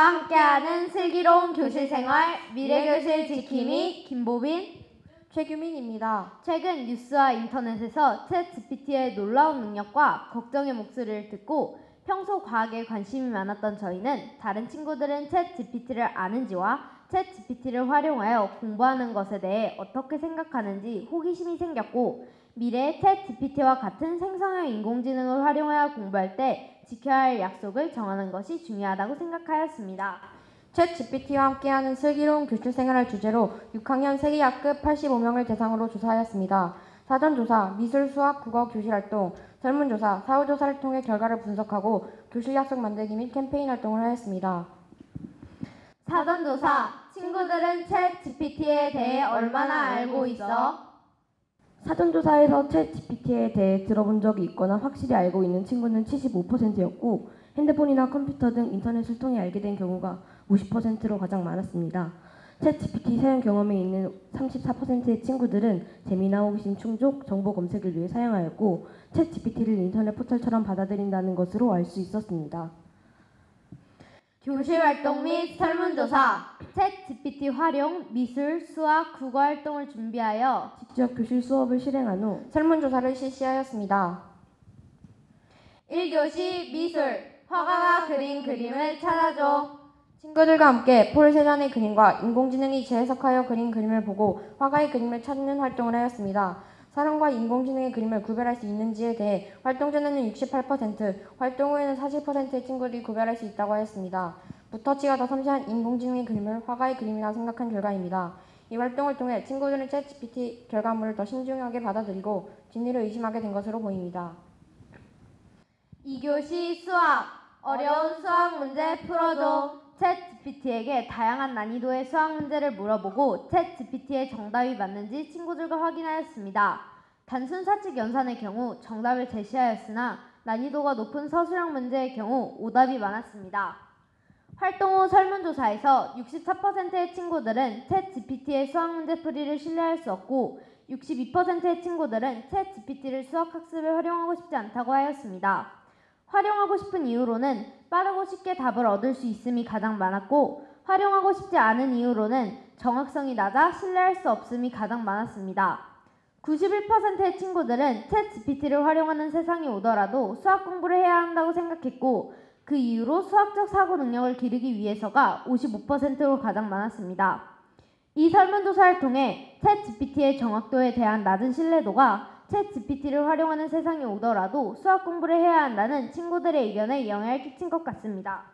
함께하는 슬기로운 교실생활 미래교실 지킴이 김보빈, 최규민입니다. 최근 뉴스와 인터넷에서 챗GPT의 놀라운 능력과 걱정의 목소리를 듣고 평소 과학에 관심이 많았던 저희는 다른 친구들은 챗GPT를 아는지와 챗GPT를 활용하여 공부하는 것에 대해 어떻게 생각하는지 호기심이 생겼고, 미래의 챗GPT와 같은 생성형 인공지능을 활용하여 공부할 때 지켜야 할 약속을 정하는 것이 중요하다고 생각하였습니다. 챗GPT와 함께하는 슬기로운 교실생활을 주제로 6학년 세계학급 85명을 대상으로 조사하였습니다. 사전조사, 미술, 수학, 국어 교실활동, 설문조사, 사후조사를 통해 결과를 분석하고 교실약속 만들기 및 캠페인 활동을 하였습니다. 사전조사, 친구들은 챗GPT에 대해 얼마나 알고 있어? 사전조사에서 챗GPT에 대해 들어본 적이 있거나 확실히 알고 있는 친구는 75%였고 핸드폰이나 컴퓨터 등 인터넷을 통해 알게 된 경우가 50%로 가장 많았습니다. 챗GPT 사용 경험이 있는 34%의 친구들은 재미나 호기심 충족, 정보 검색을 위해 사용하였고 챗GPT를 인터넷 포털처럼 받아들인다는 것으로 알 수 있었습니다. 교실활동 및 설문조사, 챗GPT 활용, 미술, 수학, 국어 활동을 준비하여 직접 교실 수업을 실행한 후 설문조사를 실시하였습니다. 1교시 미술, 화가가 그린 그림을 찾아줘. 친구들과 함께 폴세잔의 그림과 인공지능이 재해석하여 그린 그림을 보고 화가의 그림을 찾는 활동을 하였습니다. 사람과 인공지능의 그림을 구별할 수 있는지에 대해 활동 전에는 68%, 활동 후에는 40%의 친구들이 구별할 수 있다고 하였습니다. 붓터치가 더 섬세한 인공지능의 그림을 화가의 그림이라 생각한 결과입니다. 이 활동을 통해 친구들은 챗GPT 결과물을 더 신중하게 받아들이고 진리를 의심하게 된 것으로 보입니다. 2교시 수학, 어려운 수학 문제 풀어줘. 챗GPT에게 다양한 난이도의 수학 문제를 물어보고 챗GPT의 정답이 맞는지 친구들과 확인하였습니다. 단순 사칙 연산의 경우 정답을 제시하였으나 난이도가 높은 서술형 문제의 경우 오답이 많았습니다. 활동 후 설문조사에서 64%의 친구들은 챗GPT의 수학 문제 풀이를 신뢰할 수 없고 62%의 친구들은 챗GPT를 수학학습에 활용하고 싶지 않다고 하였습니다. 활용하고 싶은 이유로는 빠르고 쉽게 답을 얻을 수 있음이 가장 많았고, 활용하고 싶지 않은 이유로는 정확성이 낮아 신뢰할 수 없음이 가장 많았습니다. 91%의 친구들은 챗GPT를 활용하는 세상이 오더라도 수학 공부를 해야 한다고 생각했고, 그 이유로 수학적 사고 능력을 기르기 위해서가 55%로 가장 많았습니다. 이 설문조사를 통해 챗GPT의 정확도에 대한 낮은 신뢰도가 챗GPT를 활용하는 세상이 오더라도 수학 공부를 해야 한다는 친구들의 의견에 영향을 끼친 것 같습니다.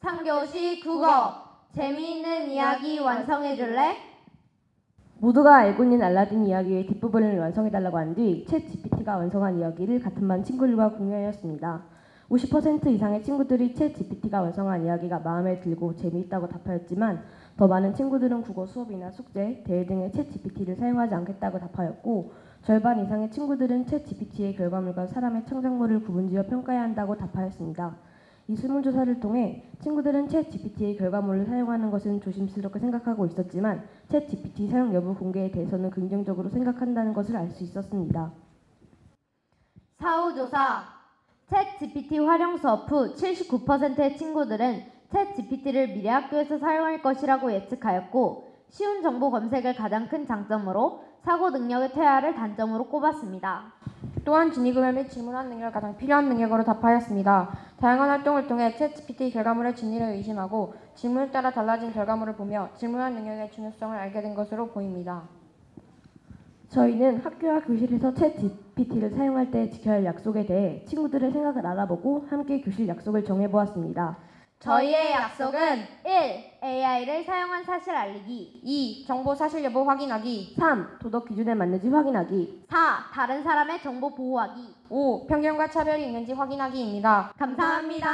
3교시 국어, 재미있는 이야기 완성해줄래? 모두가 알고 있는 알라딘 이야기의 뒷부분을 완성해달라고 한 뒤 챗GPT가 완성한 이야기를 같은 반 친구들과 공유하였습니다. 50% 이상의 친구들이 챗GPT가 완성한 이야기가 마음에 들고 재미있다고 답하였지만 더 많은 친구들은 국어 수업이나 숙제, 대회 등의 챗GPT를 사용하지 않겠다고 답하였고 절반 이상의 친구들은 챗GPT의 결과물과 사람의 창작물을 구분지어 평가해야 한다고 답하였습니다. 이 설문조사를 통해 친구들은 챗GPT의 결과물을 사용하는 것은 조심스럽게 생각하고 있었지만 챗GPT 사용 여부 공개에 대해서는 긍정적으로 생각한다는 것을 알 수 있었습니다. 사후조사, 챗GPT 활용 수업 후 79%의 친구들은 챗GPT를 미래학교에서 사용할 것이라고 예측하였고, 쉬운 정보 검색을 가장 큰 장점으로 사고 능력의 퇴화를 단점으로 꼽았습니다. 또한 진위구별 및 질문하는 능력을 가장 필요한 능력으로 답하였습니다. 다양한 활동을 통해 챗GPT 결과물의 진리를 의심하고 질문에 따라 달라진 결과물을 보며 질문하는 능력의 중요성을 알게 된 것으로 보입니다. 저희는 학교와 교실에서 챗GPT를 사용할 때 지켜야 할 약속에 대해 친구들의 생각을 알아보고 함께 교실 약속을 정해보았습니다. 저희의 약속은 1. AI를 사용한 사실 알리기, 2. 정보 사실 여부 확인하기, 3. 도덕 기준에 맞는지 확인하기, 4. 다른 사람의 정보 보호하기. 5. 편견과 차별이 있는지 확인하기입니다. 감사합니다.